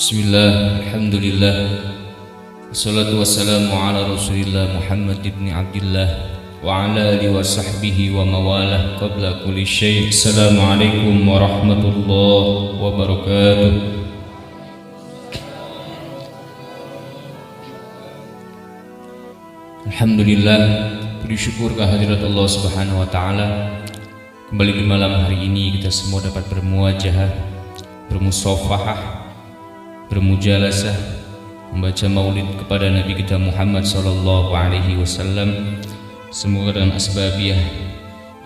Bismillah, alhamdulillah, wassalatu wassalamu ala rasulillah Muhammad ibn Abdillah wa ala alihi wa sahbihi wa mawalah. Qabla kulli syai', assalamualaikum warahmatullahi wabarakatuh. Alhamdulillah, puji syukur kehadirat Allah Subhanahu wa taala. Kembali di malam hari ini kita semua dapat bermuajahah, bermusafahah, bermujalasah, membaca maulid kepada Nabi kita Muhammad sallallahu alaihi wasallam. Semoga dengan asbabiyah,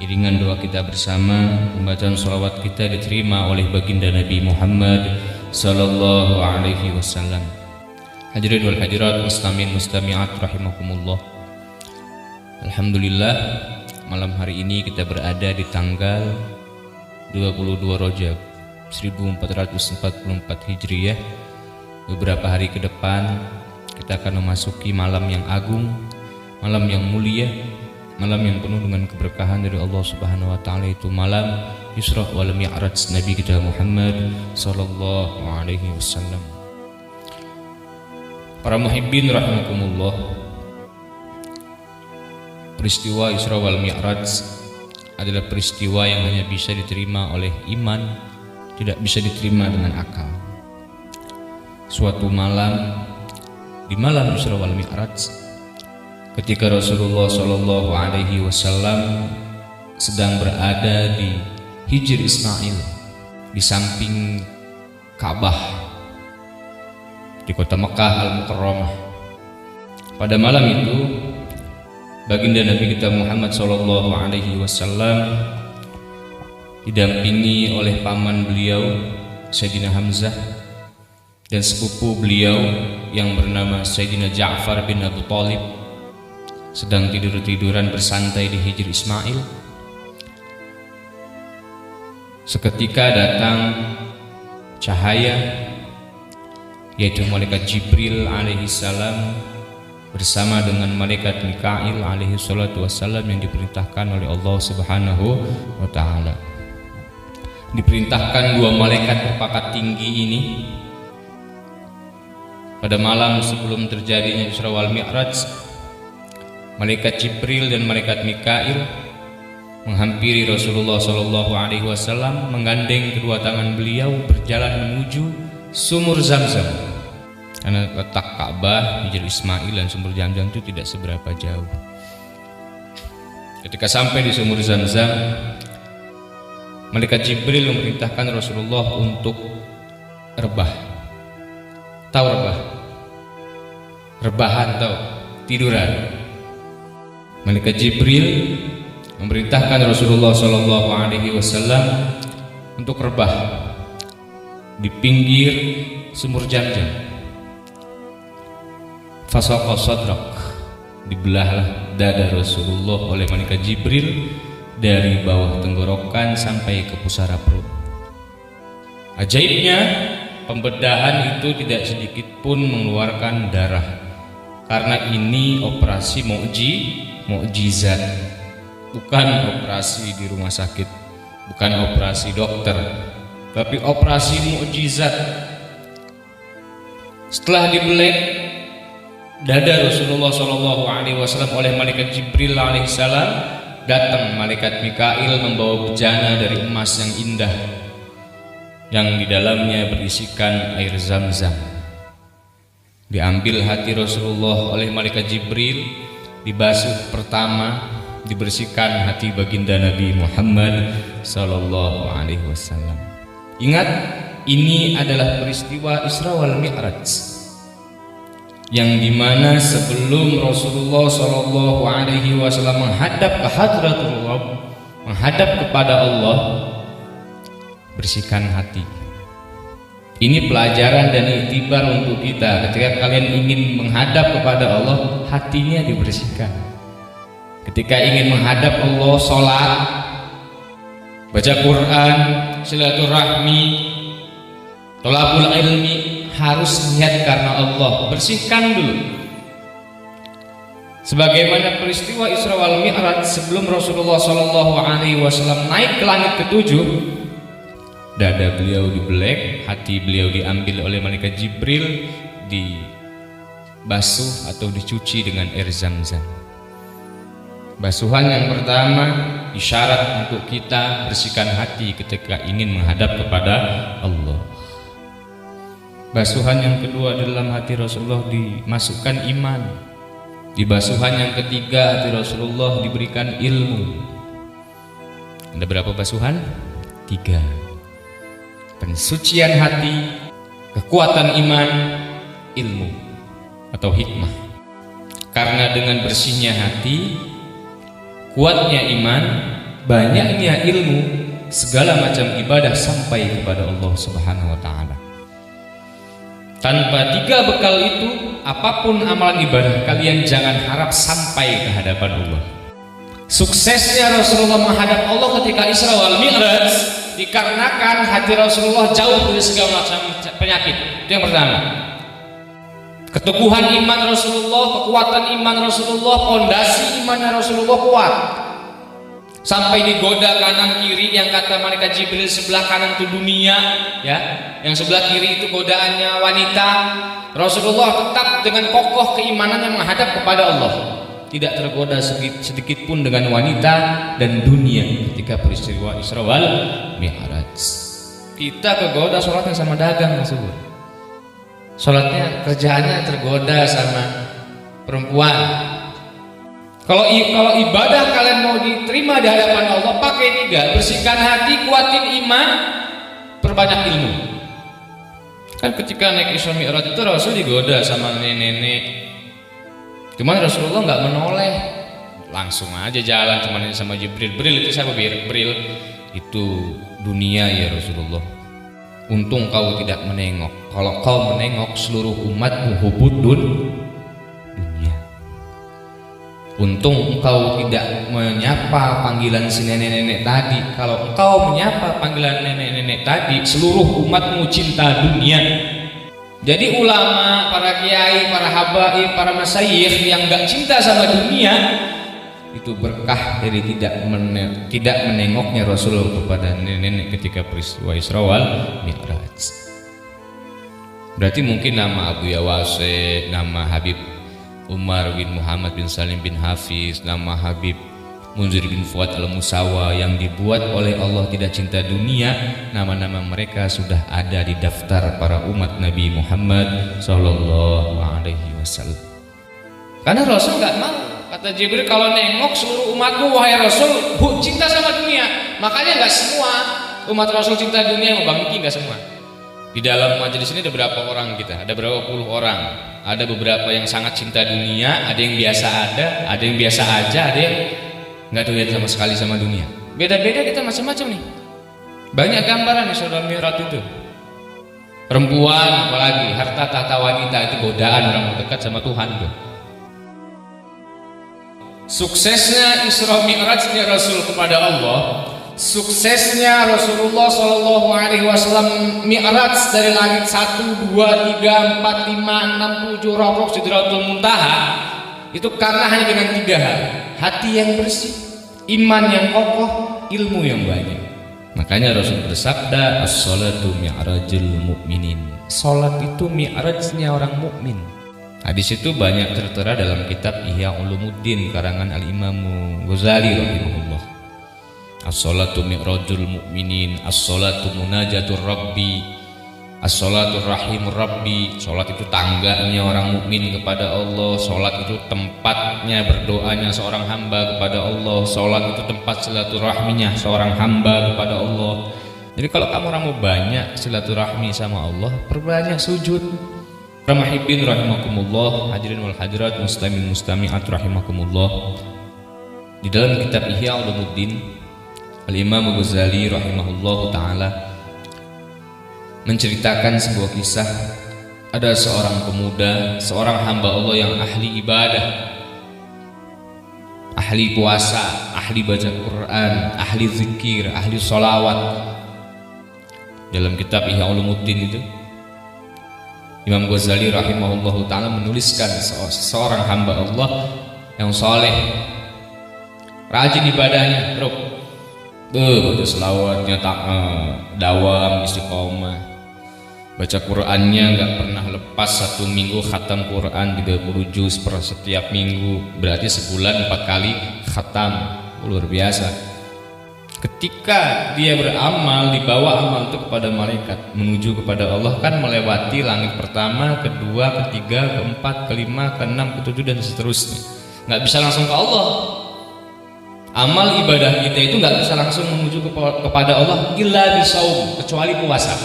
iringan doa kita bersama, pembacaan sholawat kita diterima oleh baginda Nabi Muhammad sallallahu alaihi wasallam. Hadirin wal hadirat, muslimin mustami'at rahimakumullah. Alhamdulillah, malam hari ini kita berada di tanggal 22 Rajab 1444 Hijriyah. Beberapa hari ke depan kita akan memasuki malam yang agung, malam yang mulia, malam yang penuh dengan keberkahan dari Allah Subhanahu wa taala, itu malam Isra wal Mi'raj Nabi kita Muhammad sallallahu alaihi wasallam. Para muhibbin rahimakumullah, peristiwa Isra wal Mi'raj adalah peristiwa yang hanya bisa diterima oleh iman, tidak bisa diterima dengan akal. Suatu malam, di malam Isra wal Mi'raj, ketika Rasulullah sallallahu alaihi wasallam sedang berada di Hijr Ismail, di samping Ka'bah di kota Mekah Al-Mukarramah. Pada malam itu, baginda Nabi kita Muhammad sallallahu alaihi wasallam didampingi oleh paman beliau Sayyidina Hamzah dan sepupu beliau yang bernama Sayyidina Ja'far bin Abu Thalib sedang tidur-tiduran bersantai di Hijr Ismail. Seketika datang cahaya, yaitu malaikat Jibril alaihi salam bersama dengan malaikat Mikail alaihi salatu wassalam yang diperintahkan oleh Allah Subhanahu wa taala. Diperintahkan dua malaikat berpangkat tinggi ini pada malam sebelum terjadinya Isra wal Mi'raj. Malaikat Jibril dan malaikat Mikail menghampiri Rasulullah sallallahu alaihi wasallam, menggandeng kedua tangan beliau berjalan menuju sumur Zamzam. Karena letak Ka'bah, Hijr Ismail dan sumur Zamzam itu tidak seberapa jauh. Ketika sampai di sumur Zamzam, malaikat Jibril memerintahkan Rasulullah untuk rebah. Tahu rebah? Rebahan tahu? Tiduran. Malaikat Jibril memerintahkan Rasulullah sallallahu alaihi wasallam untuk rebah di pinggir sumur Zamzam. Fasaqa sadrak, dibelahlah dada Rasulullah oleh malaikat Jibril dari bawah tenggorokan sampai ke pusara perut. Ajaibnya, pembedahan itu tidak sedikit pun mengeluarkan darah, karena ini operasi mukjizat, bukan operasi di rumah sakit, bukan operasi dokter, tapi operasi mukjizat. Setelah dibelek dada Rasulullah sallallahu alaihi wasallam oleh malaikat Jibril alaihi salam, datang malaikat Mikail membawa bejana dari emas yang indah, yang di dalamnya berisikan air Zamzam. Diambil hati Rasulullah oleh malaikat Jibril, dibasuh pertama, dibersihkan hati baginda Nabi Muhammad sallallahu alaihi wasallam. Ingat, ini adalah peristiwa Isra wal Mi'raj, yang dimana sebelum Rasulullah sallallahu alaihi wasallam menghadap ke Hadratullah, menghadap kepada Allah, bersihkan hati. Ini pelajaran dan iktibar untuk kita. Ketika kalian ingin menghadap kepada Allah, hatinya dibersihkan. Ketika ingin menghadap Allah, sholat, baca Quran, silaturahmi, thalabul ilmi, harus niat karena Allah. Bersihkan dulu. Sebagaimana peristiwa Isra wal Mi'raj, sebelum Rasulullah sallallahu alaihi wasallam naik ke langit ketujuh, dada beliau dibelek, hati beliau diambil oleh malaikat Jibril, dibasuh atau dicuci dengan air Zam-Zam. Basuhan yang pertama isyarat untuk kita bersihkan hati ketika ingin menghadap kepada Allah. Basuhan yang kedua, dalam hati Rasulullah dimasukkan iman. Di basuhan yang ketiga, hati Rasulullah diberikan ilmu. Ada berapa basuhan? 3. Pensucian hati, kekuatan iman, ilmu atau hikmah. Karena dengan bersihnya hati, kuatnya iman, banyaknya ilmu, segala macam ibadah sampai kepada Allah Subhanahu wa ta'ala. Tanpa 3 bekal itu, apapun amalan ibadah kalian jangan harap sampai ke hadapan Allah. Suksesnya Rasulullah menghadap Allah ketika Isra wal Mi'raj dikarenakan hati Rasulullah jauh dari segala macam penyakit. Itu yang pertama. Keteguhan iman Rasulullah, kekuatan iman Rasulullah, pondasi imannya Rasulullah kuat. Sampai digoda kanan kiri, yang kata malaikat Jibril sebelah kanan itu dunia, ya, yang sebelah kiri itu godaannya wanita. Rasulullah tetap dengan kokoh keimanannya menghadap kepada Allah, tidak tergoda sedikit pun dengan wanita dan dunia ketika peristiwa Isra wal Mi'raj. Kita kegoda sholatnya sama dagang, Rasulullah. Sholatnya, kerjaannya tergoda sama perempuan. Kalau ibadah kalian mau diterima di hadapan Allah, pakai 3: bersihkan hati, kuatin iman, perbanyak ilmu. Kan ketika naik Isra Mi'raj itu Rasul digoda sama nenek-nenek, cuman Rasulullah nggak menoleh, langsung aja jalan cuman sama Jibril. Bril itu siapa? Bril itu dunia ya Rasulullah. Untung kau tidak menengok. Kalau kau menengok, seluruh umatmu hubud dunia. Untung engkau tidak menyapa panggilan si nenek-nenek tadi. Kalau engkau menyapa panggilan nenek-nenek tadi, seluruh umatmu cinta dunia. Jadi ulama, para kiai, para habaib, para masyayikh yang gak cinta sama dunia, itu berkah dari tidak menengoknya Rasul kepada nenek-nenek ketika peristiwa Isra wal Mi'raj. Berarti mungkin nama Abu Yawase, nama Habib Umar bin Muhammad bin Salim bin Hafiz, nama Habib Munzir bin Fuad al-Musawa yang dibuat oleh Allah tidak cinta dunia, nama-nama mereka sudah ada di daftar para umat Nabi Muhammad Sallallahu Alaihi Wasallam. Karena Rasul nggak mau, kata Jibril, kalau nengok seluruh umatmu wahai Rasul cinta sama dunia. Makanya nggak semua umat Rasul cinta dunia, mau Bang Niki nggak semua. Di dalam majelis ini ada berapa orang kita? Ada berapa puluh orang? Ada beberapa yang sangat cinta dunia, ada yang biasa ada yang biasa aja, ada yang nggak doyan sama sekali sama dunia. Beda-beda kita macam-macam nih. Banyak gambaran di Isra Mi'raj itu. Perempuan apalagi, harta tahta wanita itu godaan orang dekat sama Tuhan tuh. Suksesnya Isra Mi'rajnya Rasul kepada Allah, suksesnya Rasulullah Shallallahu Alaihi Wasallam Mi'raj dari langit 1, 2, 3, 4, 5, 6, 7 Rabbah Sidratul Muntaha, itu karena hanya dengan 3 hal: hati yang bersih, iman yang kokoh, ilmu yang banyak. Makanya Rasul bersabda, as-salatu mi'rajul mu'minin. Salat itu mi'rajnya orang mukmin. Hadis itu banyak tertera dalam kitab Ihya Ulumuddin karangan Al-Imam Ghazali rahimahullah. As-salatu mi'rajul mu'minin, as-salatu munajatur rabbi, as-salatu rahimur rabbi. Salat itu tangganya orang mukmin kepada Allah. Salat itu tempatnya berdoanya seorang hamba kepada Allah. Salat itu tempat silaturahminya seorang hamba kepada Allah. Jadi kalau kamu mau banyak silaturahmi sama Allah, perbanyak sujud. Rahimahibin rahimakumullah, hadirin wal hadirat, muslimin mustami'at rahimakumullah. Di dalam kitab Ihya Ulumuddin, Al-Imam Ghazali rahimahullahu ta'ala menceritakan sebuah kisah. Ada seorang pemuda, seorang hamba Allah yang ahli ibadah, ahli puasa, ahli baca Quran, ahli zikir, ahli sholawat. Dalam kitab Ihya Ulumuddin itu, Imam Ghazali rahimahullahu ta'ala menuliskan seorang hamba Allah yang soleh, rajin ibadahnya, Baca selawatnya dawam istiqomah. Baca Qur'annya nggak pernah lepas, 1 minggu khatam Qur'an 30 juz per setiap minggu, berarti sebulan 4 kali khatam. Luar biasa. Ketika dia beramal, dibawa amal itu kepada malaikat menuju kepada Allah, kan melewati langit pertama, kedua, ketiga, keempat, kelima, keenam, ketujuh, dan seterusnya. Nggak bisa langsung ke Allah. Amal ibadah kita itu nggak bisa langsung menuju kepada Allah illa bisaum, kecuali puasa.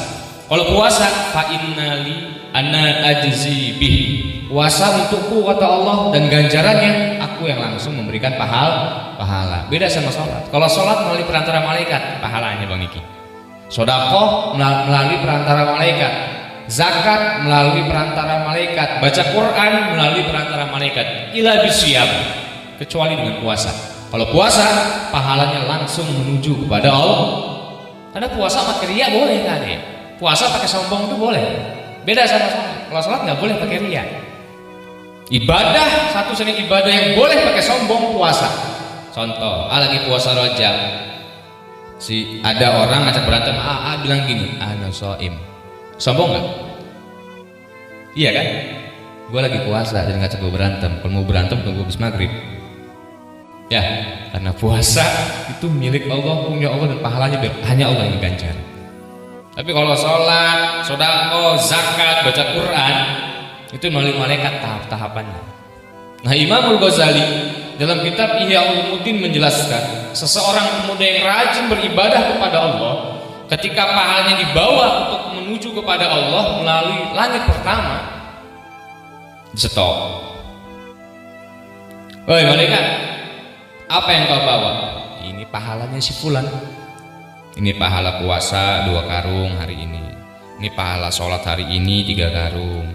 Kalau puasa, fa innali ana ajzi bih. Puasa untukku kata Allah, dan ganjarannya aku yang langsung memberikan pahala. Beda sama sholat. Kalau sholat melalui perantara malaikat, pahalanya Bang Niki. Sedekah melalui perantara malaikat. Zakat melalui perantara malaikat. Baca Quran melalui perantara malaikat. Illa bisyam, kecuali dengan puasa. Kalau puasa, pahalanya langsung menuju kepada Allah. Karena puasa pakai riya boleh kan ya? Puasa pakai sombong itu boleh. Beda sama sholat. Kalau sholat nggak boleh pakai riya. Ibadah, satu jenis ibadah yang boleh pakai sombong, puasa. Contoh, lagi puasa Rajab. Ada orang ngajak berantem, bilang gini, ana shaim. Sombong nggak? Iya kan? Gue lagi puasa dan ngajak gue berantem. Kalau mau berantem tunggu habis maghrib. Ya, karena puasa itu milik Allah, punya Allah, dan pahalanya hanya Allah yang ganjar. Tapi kalau sholat, sedekah, zakat, baca Quran, itu melalui malaikat tahapannya. Nah, Imam Al-Ghazali dalam kitab Ihya Ulumuddin menjelaskan, seseorang pemuda yang rajin beribadah kepada Allah, ketika pahalanya dibawa untuk menuju kepada Allah melalui langit pertama, stop. Woi malaikat, apa yang kau bawa? Ini pahalanya si fulan. Ini pahala puasa 2 karung hari ini. Ini pahala sholat hari ini 3 karung.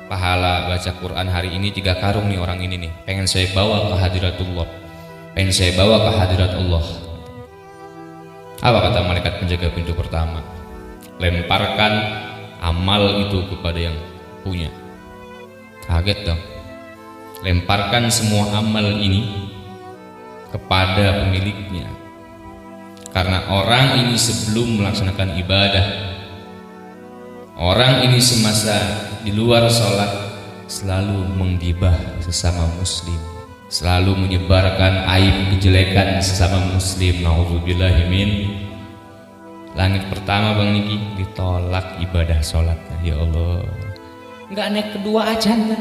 Pahala baca Quran hari ini 3 karung nih orang ini nih. Pengen saya bawa ke hadiratullah. Pengen saya bawa ke hadirat Allah. Apa kata malaikat penjaga pintu pertama? Lemparkan amal itu kepada yang punya. Kaget dong. Lemparkan semua amal ini kepada pemiliknya, karena orang ini sebelum melaksanakan ibadah, orang ini semasa di luar sholat selalu menggibah sesama muslim, selalu menyebarkan aib kejelekan sesama muslim. Nauzubillahimin. Langit pertama Bang Niki ditolak ibadah sholatnya. Ya Allah, nggak naik kedua aja enggak,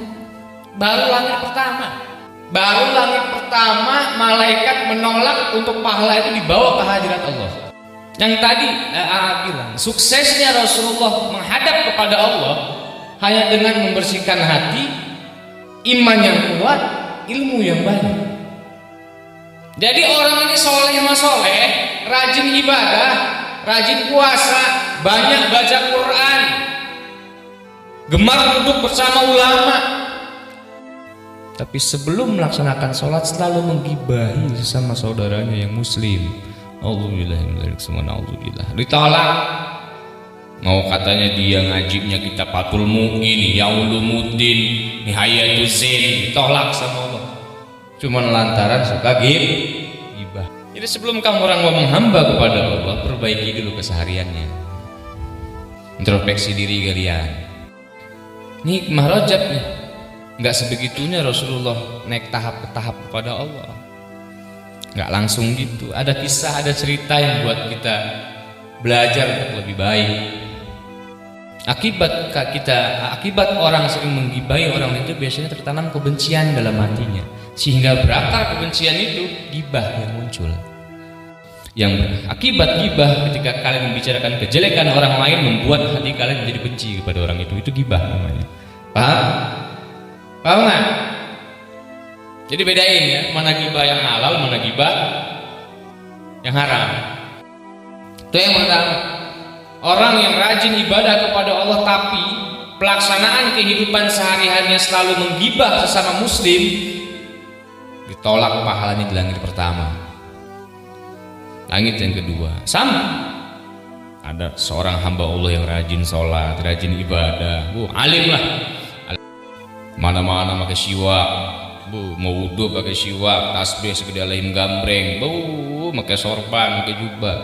baru langit pertama. Baru langit pertama malaikat menolak untuk pahala itu dibawa ke hadirat Allah. Yang tadi bilang suksesnya Rasulullah menghadap kepada Allah hanya dengan membersihkan hati, iman yang kuat, ilmu yang banyak. Jadi orang ini soleh, rajin ibadah, rajin puasa, banyak baca Quran, gemar duduk bersama ulama, tapi sebelum melaksanakan sholat selalu menggibahi sesama saudaranya yang muslim. Alhamdulillah, ditolak. Mau katanya dia ngajinya kitab Fathul Mu'in, Ya Ulumuddin, Nihayatul Zain, ditolak sama Allah. Cuman lantaran suka gibah. Jadi sebelum kamu orang mau menghamba kepada Allah, perbaiki dulu kesehariannya. Introspeksi diri kalian. Ini Rajab nih. Nggak sebegitunya Rasulullah naik tahap ke tahap kepada Allah, nggak langsung gitu. Ada kisah, ada cerita yang buat kita belajar untuk lebih baik. Akibat orang sering menggibahi orang itu biasanya tertanam kebencian dalam hatinya, sehingga berakar kebencian itu gibah yang muncul. Yang akibat gibah, ketika kalian membicarakan kejelekan orang lain, membuat hati kalian menjadi benci kepada orang itu gibah namanya. Paham? Paham nggak? Jadi bedain ya, mana gibah yang halal, mana gibah yang haram. Itu yang pertama. Orang yang rajin ibadah kepada Allah tapi pelaksanaan kehidupan sehari-harinya selalu menggibah sesama muslim, ditolak pahalanya di langit pertama. Langit yang kedua sama. Ada seorang hamba Allah yang rajin sholat, rajin ibadah, alim lah, mana-mana pakai siwak, mau wudhu pakai siwak, tasbih segede alaim gambreng, pakai sorban, pakai jubah,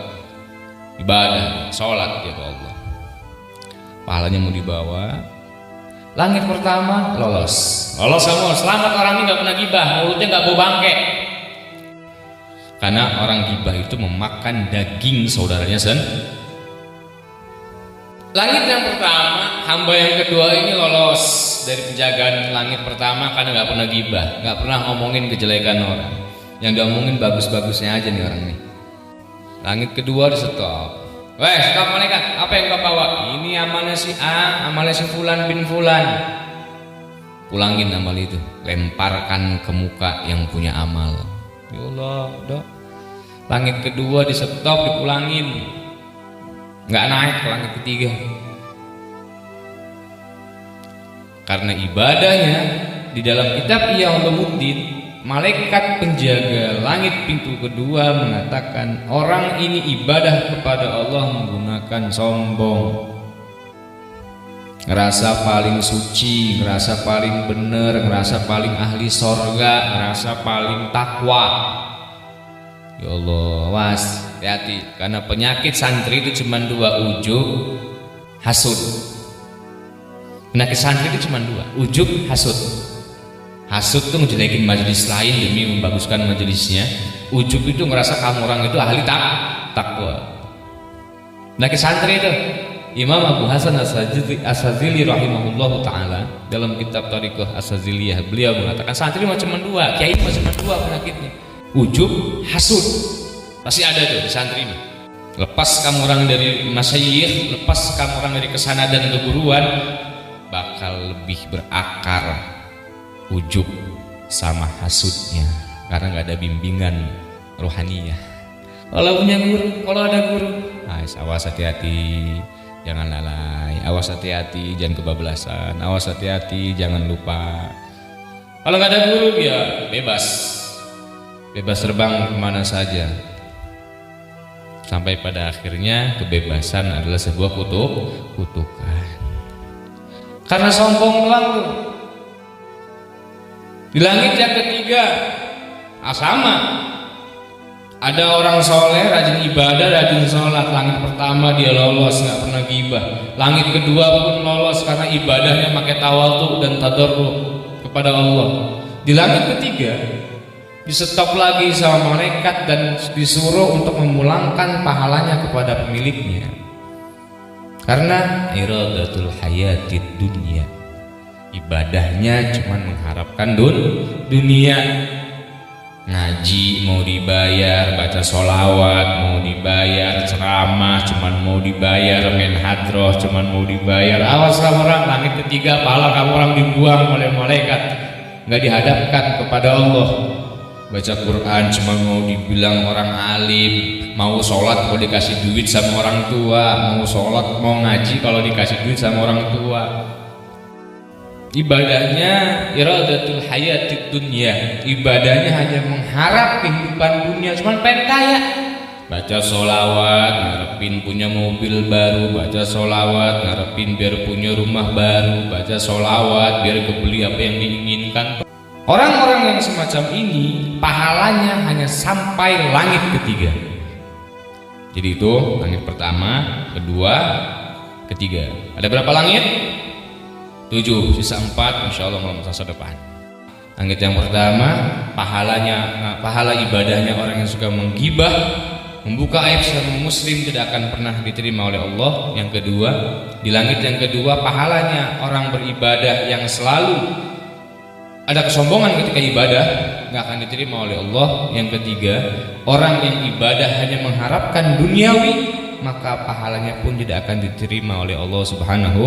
ibadah, sholat ya Allah. Pahalanya mau dibawa. Langit pertama lolos semua, selamat orang ini nggak pernah gibah, mulutnya nggak bau bangke. Karena orang gibah itu memakan daging saudaranya Langit yang pertama, hamba yang kedua ini lolos dari penjagaan langit pertama karena nggak pernah gibah, nggak pernah ngomongin kejelekan orang. Yang diomongin bagus-bagusnya aja nih orang nih. Langit kedua di stop. Weh, stop malaikat, apa yang kau bawa? Ini amalnya si A, amalnya si Fulan bin Fulan. Pulangin amal itu, lemparkan ke muka yang punya amal. Ya Allah, udah. Langit kedua di stop, dipulangin. Nggak naik ke langit ketiga. Karena ibadahnya di dalam kitab Ihya Ulumuddin, malaikat penjaga langit pintu kedua mengatakan orang ini ibadah kepada Allah menggunakan sombong, ngerasa paling suci, ngerasa paling benar, ngerasa paling ahli sorga, ngerasa paling takwa. Ya Allah, was, hati-hati, karena penyakit santri itu cuma dua, ujub, hasud. Penyakit santri itu cuma dua, ujub, hasud. Hasud itu ngejelekin majelis lain demi membaguskan majelisnya. Ujub itu ngerasa kamu orang itu ahli takwa. Nah, santri itu Imam Abu Hasan As-Sazili rahimahullah ta'ala dalam kitab Thariqah As-Saziliyah, beliau mengatakan santri macam dua, kiai macam dua penyakitnya, ujub, hasud. Pasti ada tuh di santri ini. Lepas kamu orang dari masyayikh, lepas kamu orang dari kesana dan keguruan, bakal lebih berakar ujub sama hasudnya karena nggak ada bimbingan rohaniyah. Kalau punya guru, kalau ada guru, awas hati-hati, jangan lalai, awas hati-hati, jangan kebablasan, awas hati-hati, jangan lupa. Kalau nggak ada guru ya bebas terbang kemana saja, sampai pada akhirnya kebebasan adalah sebuah kutukan. Karena sombong doang tuh. Di langit yang ketiga, sama. Ada orang soleh, rajin ibadah, rajin sholat. Langit pertama dia lolos, nggak pernah gibah. Langit kedua pun lolos karena ibadahnya pakai tawadhu dan tadarruk kepada Allah. Di langit ketiga, disetop lagi sama malaikat dan disuruh untuk memulangkan pahalanya kepada pemiliknya. Karena iradatul hayatid dunya, ibadahnya cuma mengharapkan dunia. Ngaji mau dibayar, baca sholawat mau dibayar, ceramah cuma mau dibayar, main hadroh cuma mau dibayar. Awas kamu orang, langit ketiga pahala kamu orang dibuang oleh malaikat, nggak dihadapkan kepada Allah. Baca Quran cuma mau dibilang orang alim, mau sholat kalau dikasih duit sama orang tua, mau sholat mau ngaji kalau dikasih duit sama orang tua. Ibadahnya iradatul hayatid dunya, ibadahnya hanya mengharap kehidupan dunia, cuma pengen kaya. Baca sholawat ngarepin punya mobil baru, baca sholawat ngarepin biar punya rumah baru, baca sholawat biar kebeli apa yang diinginkan. Orang-orang yang semacam ini pahalanya hanya sampai langit ketiga. Jadi itu langit pertama, kedua, ketiga. Ada berapa langit? 7, sisa 4 insya Allah malam Selasa depan. Langit yang pertama pahala ibadahnya orang yang suka menggibah, membuka aib sesama muslim tidak akan pernah diterima oleh Allah. Yang kedua, di langit yang kedua pahalanya orang beribadah yang selalu ada kesombongan ketika ibadah, nggak akan diterima oleh Allah. Yang ketiga, orang yang ibadah hanya mengharapkan duniawi, maka pahalanya pun tidak akan diterima oleh Allah Subhanahu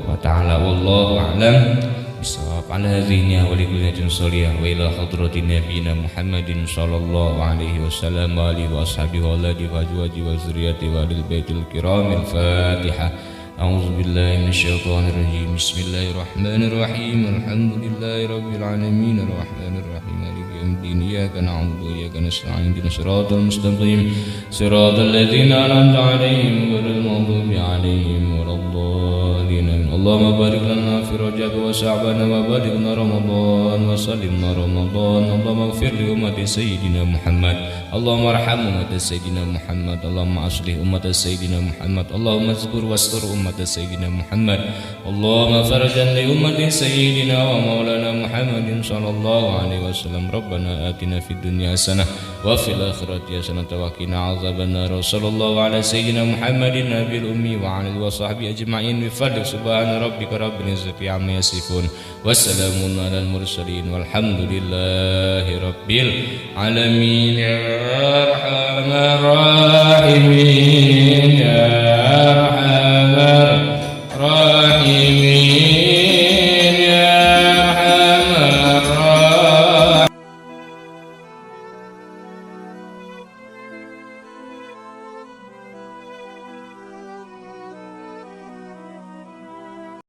wa ta'ala. Wallahu a'lam bishawab. Ala hadhihi wa likulli sholiyah wa ila hadratin nabiyina Muhammadin sallallahu alaihi wasallam wa alihi wa ashabihi wa alihi wa azwajihi wa dzurriyyatihi wa lil baitil kiramil Fatihah. A'udzu billahi minasyaitonir rajim. Bismillahirrahmanirrahim. Alhamdulillahi rabbil alamin arrahmanir rahim maliki yaumiddin. Iyyaka na'budu wa iyyaka nasta'in. Ihdinas siratal mustaqim. Siratal ladzina an'amta 'alaihim ghairil maghdubi 'alaihim waladdallin. اللهم بارك لنا في رجب وشعبان وبلغنا رمضان وسلمنا رمضان اللهم اغفر لأمة سيدنا محمد اللهم ارحم أمة سيدنا محمد اللهم أصلح أمة سيدنا محمد اللهم اصبر واستر أمة سيدنا محمد اللهم فرجا لأمة سيدنا ومولانا محمد صلى الله عليه وسلم ربنا آتنا في الدنيا حسنة وفي الآخرة حسنة وقنا عذاب النار وصلى الله على سيدنا محمد النبي الأمي وعلى آله وصحبه أجمعين بفضل سبحان ربك رب العزة عما يصفون والسلام على المرسلين والحمد لله رب العالمين يا أرحم الراحمين يا أرحم الراحمين